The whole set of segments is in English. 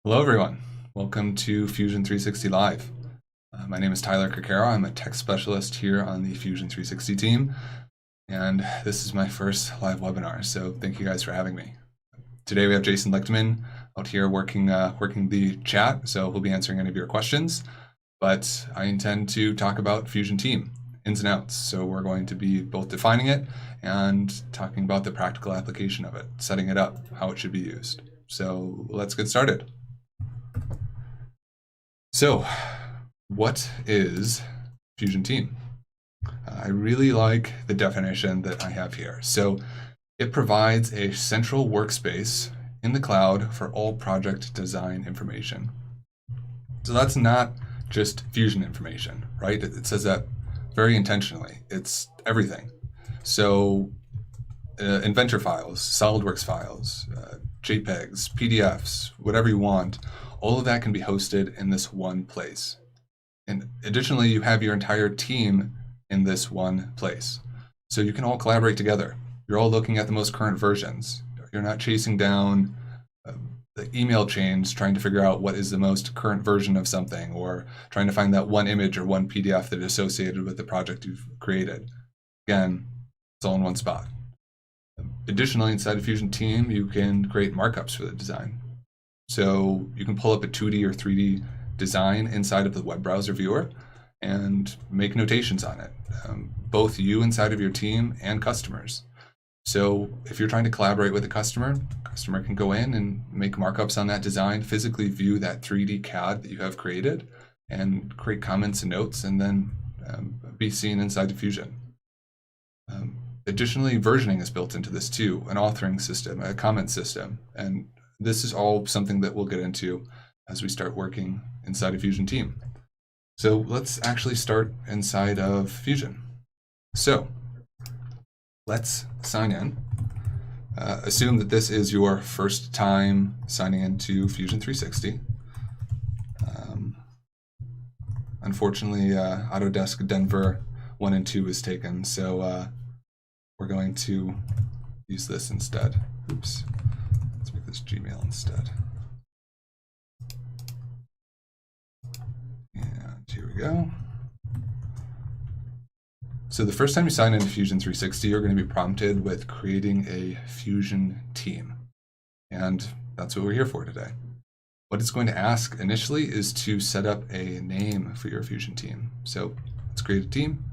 Hello, everyone. Welcome to Fusion 360 Live. My name is Tyler Kakara. I'm a tech specialist here on the Fusion 360 team, and this is my first live webinar, so thank you guys for having me. Today we have Jason Lichtman out here working the chat, so he'll be answering any of your questions, but I intend to talk about Fusion Team, ins and outs. So we're going to be both defining it and talking about the practical application of it, setting it up, how it should be used. So let's get started. So, what is Fusion Team? I really like the definition that I have here. So, it provides a central workspace in the cloud for all project design information. So that's not just Fusion information, right? It says that very intentionally. It's everything. So, Inventor files, SolidWorks files, JPEGs, PDFs, whatever you want, all of that can be hosted in this one place. And additionally, you have your entire team in this one place. So you can all collaborate together. You're all looking at the most current versions. You're not chasing down the email chains trying to figure out what is the most current version of something, or trying to find that one image or one PDF that is associated with the project you've created. Again, it's all in one spot. Additionally, inside of Fusion Team, you can create markups for the design. So you can pull up a 2D or 3D design inside of the web browser viewer and make notations on it, both you inside of your team and customers. So if you're trying to collaborate with a customer can go in and make markups on that design, physically view that 3D CAD that you have created, and create comments and notes, and then be seen inside of Fusion. Additionally, versioning is built into this too, an authoring system, a comment system, and this is all something that we'll get into as we start working inside of Fusion Team. So let's actually start inside of Fusion. So let's sign in. Assume that this is your first time signing into Fusion 360. Unfortunately, Autodesk Denver 1 and 2 is taken, so we're going to use this instead. Oops. Let's make this Gmail instead. And here we go. So the first time you sign into Fusion 360, you're going to be prompted with creating a Fusion team. And that's what we're here for today. What it's going to ask initially is to set up a name for your Fusion team. So let's create a team.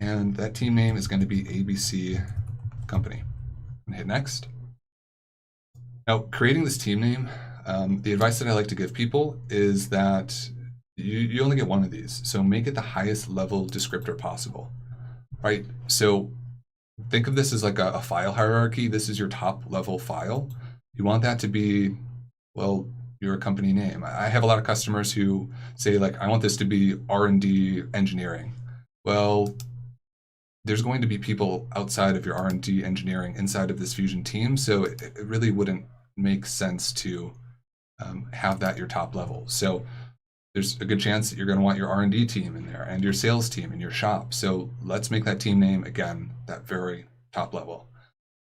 And that team name is going to be ABC Company. And hit next. Now, creating this team name, the advice that I like to give people is that you only get one of these. So make it the highest level descriptor possible, right? So think of this as like a file hierarchy. This is your top level file. You want that to be, well, your company name. I have a lot of customers who say, like, I want this to be R&D engineering. Well, there's going to be people outside of your R&D engineering inside of this Fusion team, so it really wouldn't make sense to have that your top level. So there's a good chance that you're going to want your R&D team in there and your sales team in your shop. So let's make that team name, again, that very top level.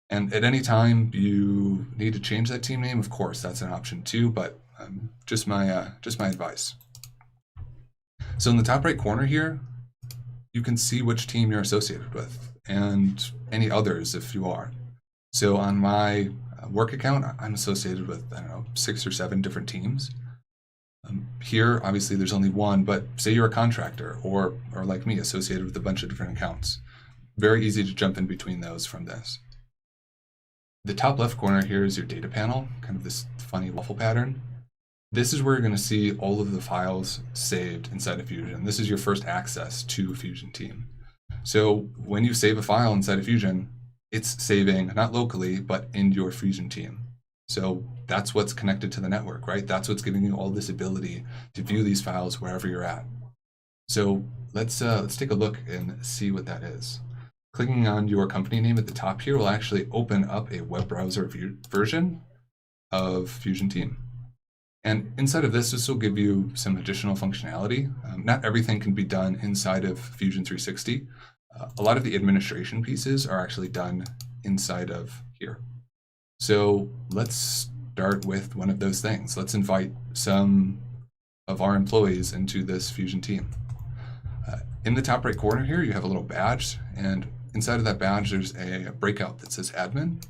And at any time you need to change that team name, of course, that's an option too, but just my advice. So in the top right corner here, you can see which team you're associated with and any others if you are. So on my work account, I'm associated with, I don't know, 6 or 7 different teams. Here, obviously, there's only one, but say you're a contractor or like me, associated with a bunch of different accounts. Very easy to jump in between those from this. The top left corner here is your data panel, kind of this funny waffle pattern. This is where you're going to see all of the files saved inside of Fusion. This is your first access to Fusion Team. So when you save a file inside of Fusion, it's saving not locally, but in your Fusion team. So that's what's connected to the network, right? That's what's giving you all this ability to view these files wherever you're at. So let's take a look and see what that is. Clicking on your company name at the top here will actually open up a web browser version of Fusion Team. And inside of this will give you some additional functionality. Not everything can be done inside of Fusion 360. A lot of the administration pieces are actually done inside of here. So let's start with one of those things. Let's invite some of our employees into this Fusion team. In the top right corner here, you have a little badge, and inside of that badge, there's a breakout that says admin.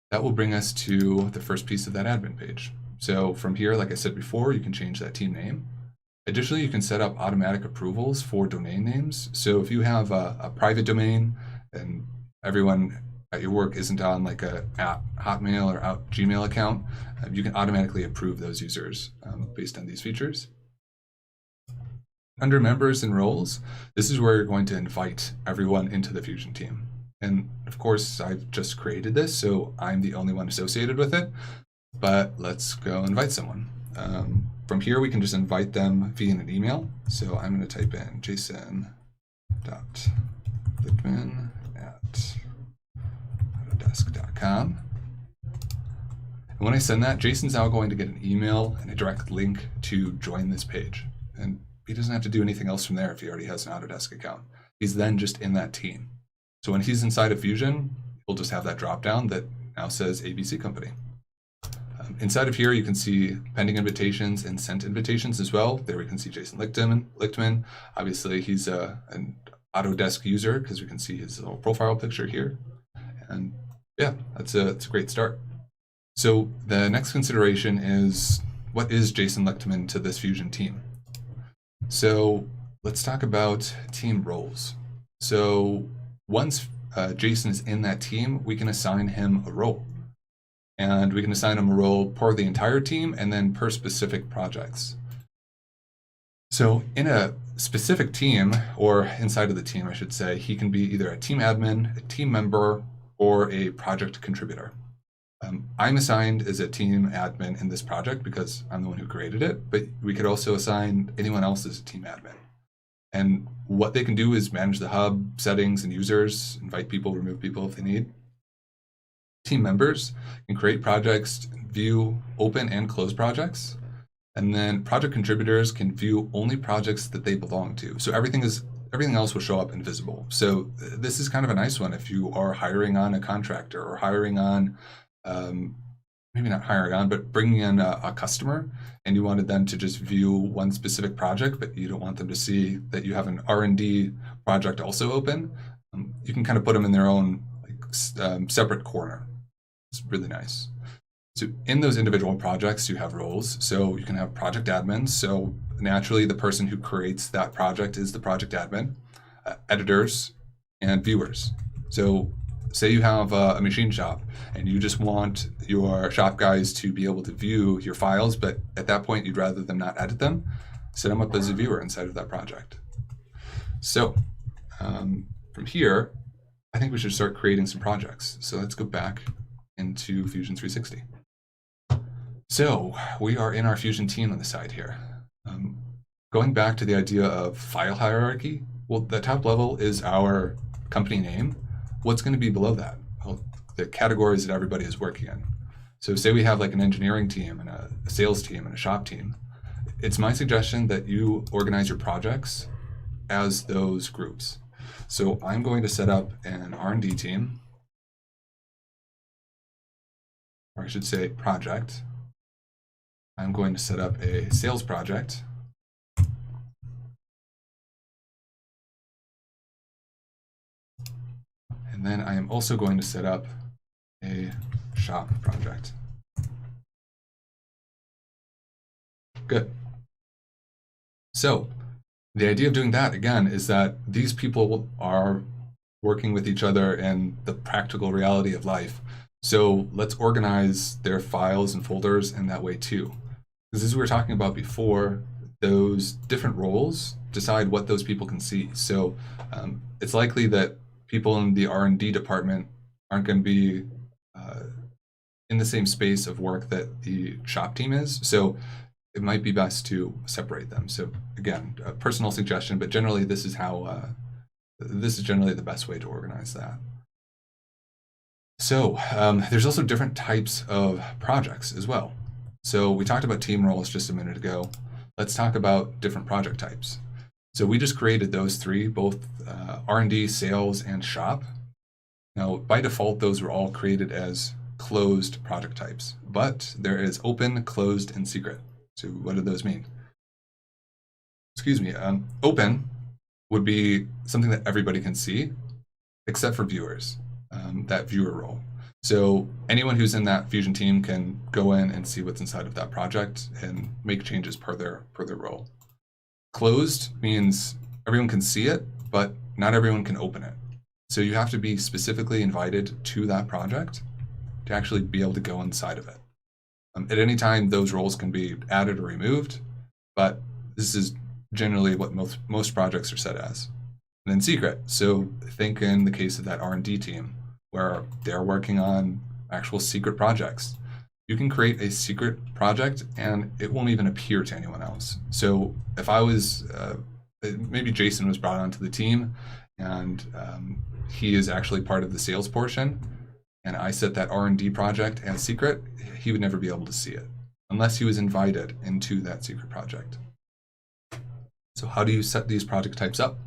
That will bring us to the first piece of that admin page. So from here, like I said before, you can change that team name. Additionally, you can set up automatic approvals for domain names. So if you have a private domain and everyone at your work isn't on like a Hotmail or Gmail account, you can automatically approve those users based on these features. Under members and roles, this is where you're going to invite everyone into the Fusion team. And of course, I've just created this, so I'm the only one associated with it, but let's go invite someone. From here, we can just invite them via an email. So I'm going to type in jason.lichtman@autodesk.com. And when I send that, Jason's now going to get an email and a direct link to join this page. And he doesn't have to do anything else from there if he already has an Autodesk account. He's then just in that team. So when he's inside of Fusion, he'll just have that drop down that now says ABC Company. Inside of here, you can see pending invitations and sent invitations as well. There we can see Jason Lichtman. Obviously, he's an Autodesk user because we can see his little profile picture here. And yeah, that's a great start. So the next consideration is, what is Jason Lichtman to this Fusion team? So let's talk about team roles. So once Jason is in that team, we can assign him a role. And we can assign him a role per the entire team and then per specific projects. So in a specific team, or inside of the team, I should say, he can be either a team admin, a team member, or a project contributor. I'm assigned as a team admin in this project because I'm the one who created it, but we could also assign anyone else as a team admin. And what they can do is manage the hub, settings, and users, invite people, remove people if they need. Team members can create projects, view, open, and close projects. And then project contributors can view only projects that they belong to. So everything else will show up invisible. So this is kind of a nice one if you are hiring on a contractor or hiring on, maybe not hiring on, but bringing in a customer, and you wanted them to just view one specific project, but you don't want them to see that you have an R&D project also open. You can kind of put them in their own separate corner. It's really nice. So in those individual projects, you have roles. So you can have project admins. So naturally, the person who creates that project is the project admin, editors, and viewers. So say you have a machine shop and you just want your shop guys to be able to view your files, but at that point, you'd rather them not edit them, set them up as a viewer inside of that project. So from here, I think we should start creating some projects. So let's go back into Fusion 360. So we are in our Fusion team on the side here. Going back to the idea of file hierarchy, well, the top level is our company name. What's going to be below that? Well, the categories that everybody is working in. So say we have like an engineering team and a sales team and a shop team. It's my suggestion that you organize your projects as those groups. So I'm going to set up an R&D team, or I should say project. I'm going to set up a sales project. And then I am also going to set up a shop project. Good. So the idea of doing that, again, is that these people are working with each other in the practical reality of life. So let's organize their files and folders in that way too. Because as we were talking about before, those different roles decide what those people can see. So it's likely that people in the R&D department aren't going to be in the same space of work that the shop team is. So it might be best to separate them. So again, a personal suggestion, but generally this is how, this is generally the best way to organize that. So there's also different types of projects as well. So we talked about team roles just a minute ago. Let's talk about different project types. So we just created those three, both R&D, sales, and shop. Now, by default, those were all created as closed project types, but there is open, closed, and secret. So what do those mean? Excuse me. Open would be something that everybody can see, except for viewers, that viewer role. So anyone who's in that Fusion team can go in and see what's inside of that project and make changes per their role. Closed means everyone can see it, but not everyone can open it. So you have to be specifically invited to that project to actually be able to go inside of it. At any time, those roles can be added or removed, but this is generally what most projects are set as. And then secret. So think in the case of that R&D team, where they're working on actual secret projects. You can create a secret project and it won't even appear to anyone else. So if I was, maybe Jason was brought onto the team and he is actually part of the sales portion, and I set that R&D project as secret, he would never be able to see it unless he was invited into that secret project. So how do you set these project types up?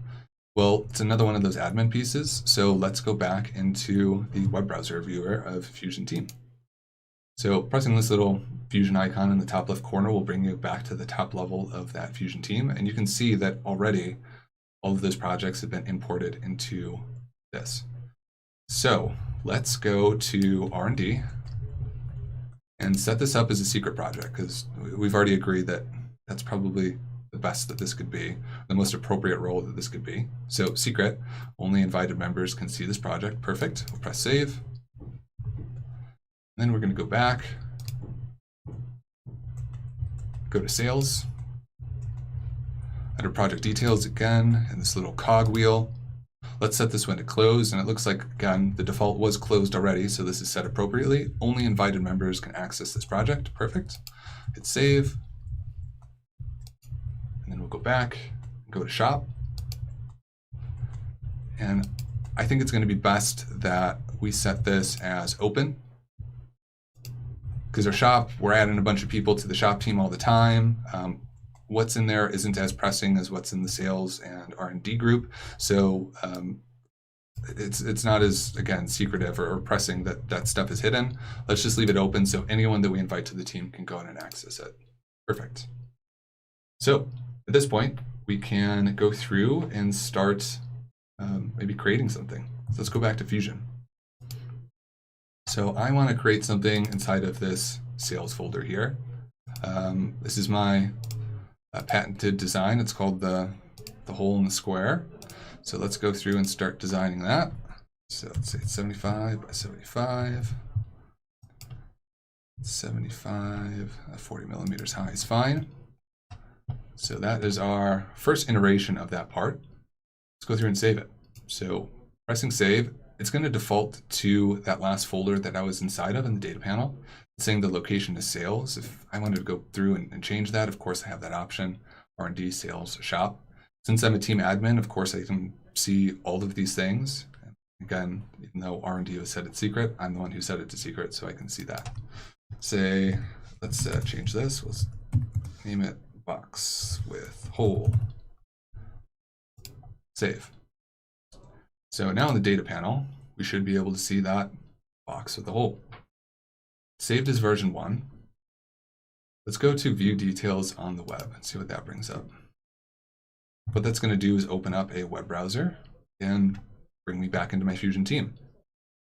Well, it's another one of those admin pieces. So let's go back into the web browser viewer of Fusion Team. So pressing this little Fusion icon in the top left corner will bring you back to the top level of that Fusion team. And you can see that already all of those projects have been imported into this. So let's go to R&D and set this up as a secret project, because we've already agreed that that's probably the best that this could be, the most appropriate role that this could be. So secret, only invited members can see this project. Perfect. We'll press save. Then we're going to go back, go to sales, under project details again, and this little cog wheel. Let's set this one to close, and it looks like, again, the default was closed already, so this is set appropriately. Only invited members can access this project. Perfect. Hit save. And then we'll go back, go to shop. And I think it's going to be best that we set this as open, because our shop, we're adding a bunch of people to the shop team all the time. What's in there isn't as pressing as what's in the sales and R&D group. So it's not as, again, secretive or pressing that stuff is hidden. Let's just leave it open so anyone that we invite to the team can go in and access it. Perfect. So at this point, we can go through and start maybe creating something. So let's go back to Fusion. So I want to create something inside of this sales folder here. This is my patented design. It's called the hole in the square. So let's go through and start designing that. So let's say it's 75 by 75. 75, 40 millimeters high is fine. So that is our first iteration of that part. Let's go through and save it. So pressing save, it's going to default to that last folder that I was inside of in the data panel, saying the location is sales. If I wanted to go through and change that, of course I have that option, R&D, sales, shop. Since I'm a team admin, of course I can see all of these things. Again, even though R&D was set at secret, I'm the one who set it to secret, so I can see that. Say, let's change this. Let's name it box with hole. Save. So now in the data panel, we should be able to see that box with the hole. Saved as version 1. Let's go to view details on the web and see what that brings up. What that's going to do is open up a web browser and bring me back into my Fusion team.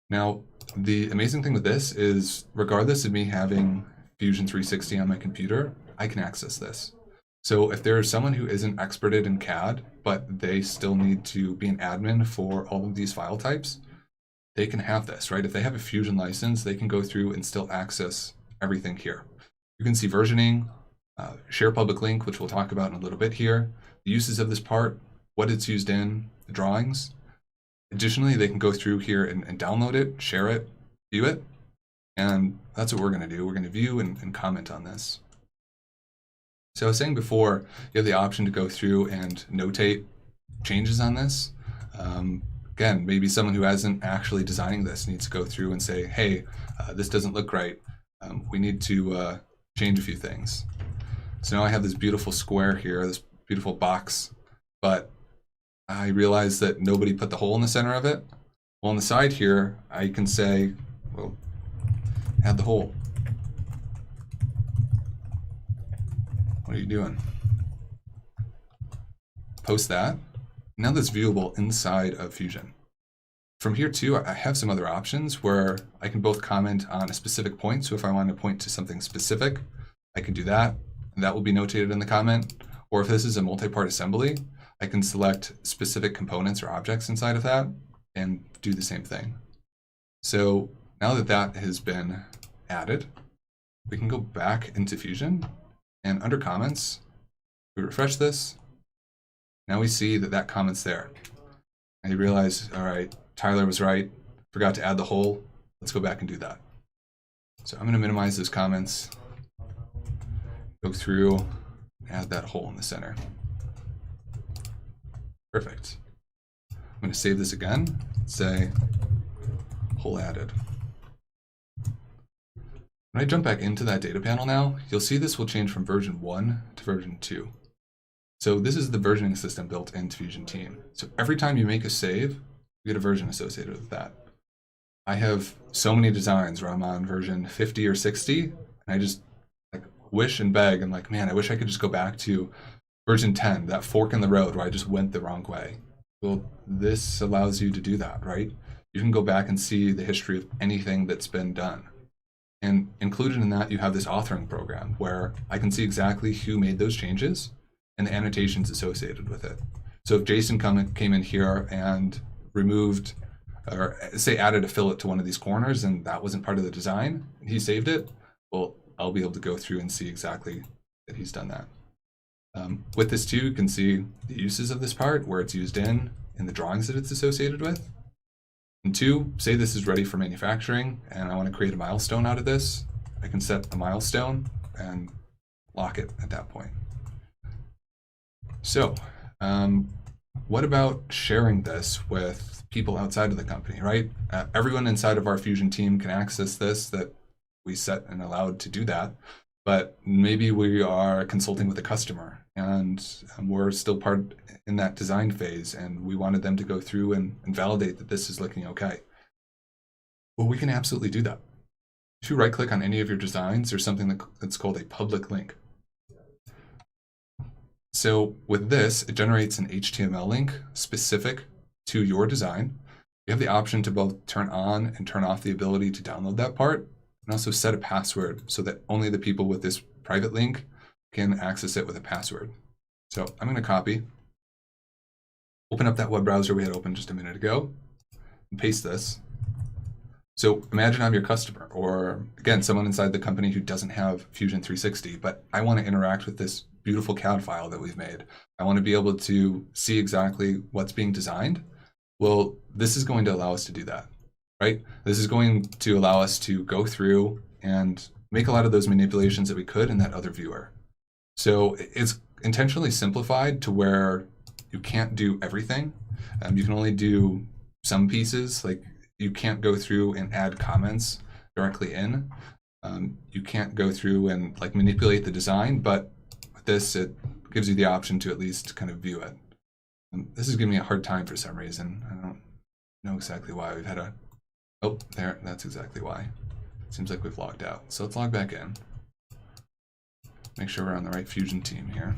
Now, the amazing thing with this is, regardless of me having Fusion 360 on my computer, I can access this. So if there is someone who isn't experted in CAD, but they still need to be an admin for all of these file types, they can have this, right? If they have a Fusion license, they can go through and still access everything here. You can see versioning, share public link, which we'll talk about in a little bit here, the uses of this part, what it's used in, the drawings. Additionally, they can go through here and download it, share it, view it, and that's what we're going to do. We're going to view and comment on this. So I was saying before, you have the option to go through and notate changes on this. Again, maybe someone who isn't actually designing this needs to go through and say, hey, this doesn't look right. We need to change a few things. So now I have this beautiful square here, this beautiful box, but I realized that nobody put the hole in the center of it. Well, on the side here, I can say, well, Add the hole. What are you doing? Post that. Now that's viewable inside of Fusion. From here too, I have some other options where I can both comment on a specific point. So if I want to point to something specific, I can do that, and that will be notated in the comment. Or if this is a multi-part assembly, I can select specific components or objects inside of that and do the same thing. So now that that has been added, we can go back into Fusion, and under comments, we refresh this. Now we see that that comment's there. And you realize, all right, Tyler was right, forgot to add the hole. Let's go back and do that. So I'm going to minimize those comments, go through, add that hole in the center. Perfect. I'm going to save this again, say hole added. When I jump back into that data panel now, you'll see this will change from version 1 to version 2. So this is the versioning system built into Fusion Team. So every time you make a save, you get a version associated with that. I have so many designs where I'm on version 50 or 60, and I just like wish and beg. I'm like, man, I wish I could just go back to version 10, that fork in the road where I just went the wrong way. Well, this allows you to do that, right? You can go back and see the history of anything that's been done. And included in that, you have this authoring program where I can see exactly who made those changes and the annotations associated with it. So if Jason came in here and removed, or say added a fillet to one of these corners and that wasn't part of the design, and he saved it, well, I'll be able to go through and see exactly that he's done that. With this too, you can see the uses of this part, where it's used in the drawings that it's associated with. And 2, say this is ready for manufacturing and I want to create a milestone out of this. I can set a milestone and lock it at that point. So what about sharing this with people outside of the company, right? Everyone inside of our Fusion team can access this, that we set and allowed to do that. But maybe we are consulting with a customer and we're still part in that design phase and we wanted them to go through and validate that this is looking okay. Well, we can absolutely do that. If you right click on any of your designs, there's something that's called a public link. So with this, it generates an HTML link specific to your design. You have the option to both turn on and turn off the ability to download that part, and also set a password so that only the people with this private link can access it with a password. So I'm going to copy, open up that web browser we had open just a minute ago, and paste this. So imagine I'm your customer, or again, someone inside the company who doesn't have Fusion 360, but I want to interact with this beautiful CAD file that we've made. I want to be able to see exactly what's being designed. Well, this is going to allow us to do that, right? This is going to allow us to go through and make a lot of those manipulations that we could in that other viewer. So it's intentionally simplified to where you can't do everything. You can only do some pieces, like you can't go through and add comments directly in. You can't go through and like manipulate the design, but with this, it gives you the option to at least kind of view it. And this is giving me a hard time for some reason. I don't know exactly why. We've had a, oh, there, that's exactly why. Seems like we've logged out. So let's log back in. Make sure we're on the right Fusion team here.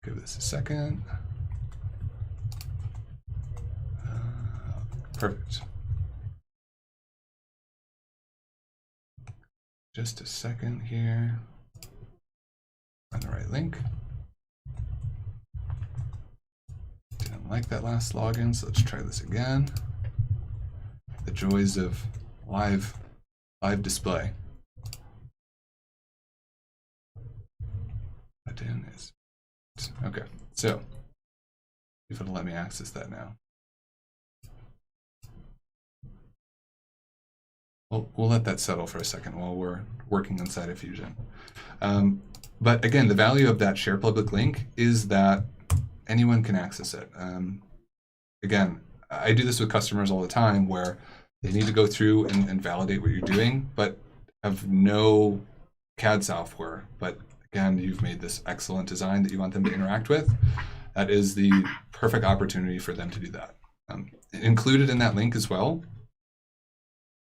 Give this a second. Perfect. Just a second here. On the right link. Didn't like that last login, so let's try this again. The joys of live display. Button is okay. So if it'll let me access that now. We'll let that settle for a second while we're working inside of Fusion. But again, the value of that share public link is that anyone can access it. Again, I do this with customers all the time where they need to go through and validate what you're doing, but have no CAD software. But again, you've made this excellent design that you want them to interact with. That is the perfect opportunity for them to do that. Included in that link as well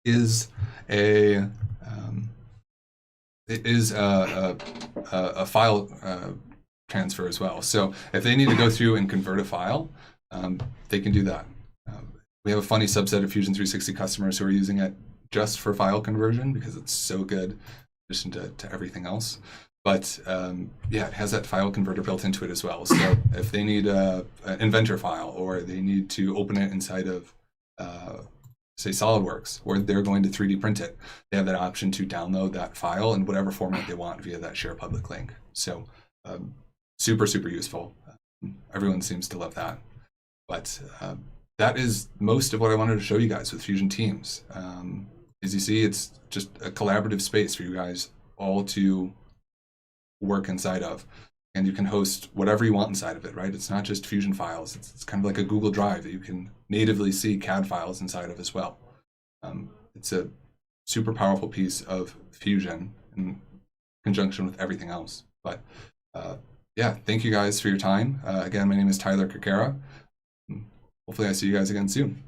is a a file transfer as well. So if they need to go through and convert a file, they can do that. We have a funny subset of Fusion 360 customers who are using it just for file conversion because it's so good in addition to everything else. But yeah, it has that file converter built into it as well. So if they need an Inventor file, or they need to open it inside of, say, SolidWorks, or they're going to 3D print it, they have that option to download that file in whatever format they want via that share public link. So super, super useful. Everyone seems to love that. But that is most of what I wanted to show you guys with Fusion Teams. As you see, it's just a collaborative space for you guys all to work inside of. And you can host whatever you want inside of it, right? It's not just Fusion files. It's kind of like a Google Drive that you can natively see CAD files inside of as well. It's a super powerful piece of Fusion in conjunction with everything else. But yeah, thank you guys for your time. Again, my name is Tyler Kakara. Hopefully I see you guys again soon.